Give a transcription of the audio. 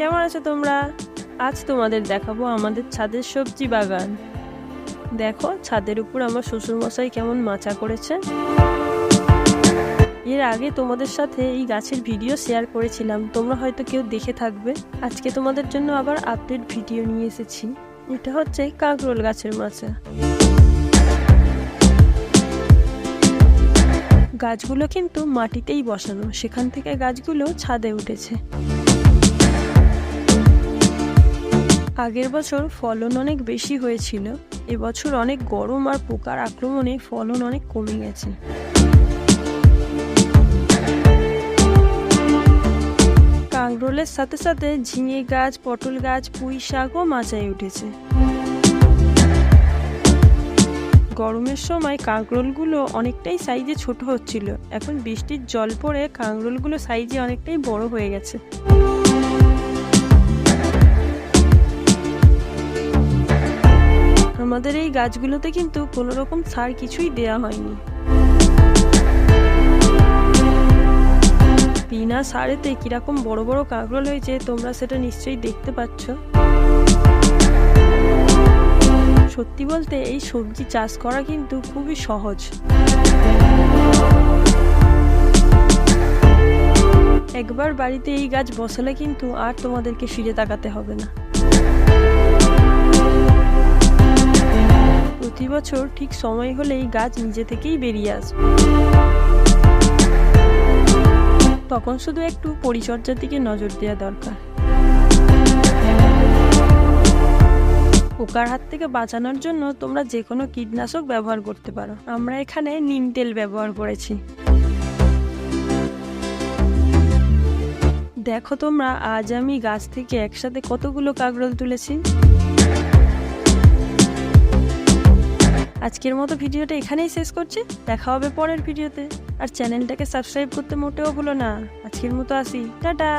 কেমন আছো তোমরা? আজ তোমাদের দেখাবো আমাদের ছাদের সবজি বাগান। দেখো ছাদের উপর আমার শ্বশুরমশাই কেমন মাচা করেছে। এর আগে তোমাদের সাথে এই গাছের ভিডিও শেয়ার করেছিলাম, তোমরা হয়তো কেউ দেখে থাকবে। আজকে তোমাদের জন্য আবার আপডেট ভিডিও নিয়ে এসেছি। এটা হচ্ছে কাঁকরোল গাছের মাচা। গাছগুলো কিন্তু মাটিতেই বসানো, সেখান থেকে গাছগুলো ছাদে উঠেছে। আগের বছর ফলন অনেক বেশি হয়েছিল, এবছর অনেক গরম আর পোকার আক্রমণে ফলন অনেক কমে গেছে। কাঁকরোলের সাথে সাথে ঝিঙে গাছ, পটল গাছ, পুঁই শাকও মাচায় উঠেছে। গরমের সময় কাঁকরোলগুলো অনেকটাই সাইজে ছোট হচ্ছিল, এখন বৃষ্টির জল পড়ে কাঁকরোলগুলো সাইজে অনেকটাই বড় হয়ে গেছে। আমাদের এই গাছগুলোতে কিন্তু কোনো রকম সার কিছুই দেয়া হয়নি। বিনা সারেতে কিরকম বড় বড় কাঁকরোল হয়েছে তোমরা সেটা নিশ্চয়ই দেখতে পাচ্ছ। সত্যি বলতে এই সবজি চাষ করা কিন্তু খুবই সহজ। একবার বাড়িতে এই গাছ বসালে কিন্তু আর তোমাদেরকে ফিরে তাকাতে হবে না। প্রতি বছর ঠিক সময় হলে এই গাছ নিজে থেকেই বেরিয়ে আসবে। তখন শুধু একটু পরিচর্যার দিকে নজর দেওয়া দরকার। পোকার হাত থেকে বাঁচানোর জন্য তোমরা যে কোনো কীটনাশক ব্যবহার করতে পারো। আমরা এখানে নিম তেল ব্যবহার করেছি। দেখো তোমরা, আজ আমি গাছ থেকে একসাথে কতগুলো কাঁকরোল তুলেছি। আজকের মতো ভিডিওটা এখানেই শেষ করছি, দেখা হবে পরের ভিডিওতে। আর চ্যানেলটাকে সাবস্ক্রাইব করতে মোটেও ভুলো না। আজকের মতো আসি, টাটা।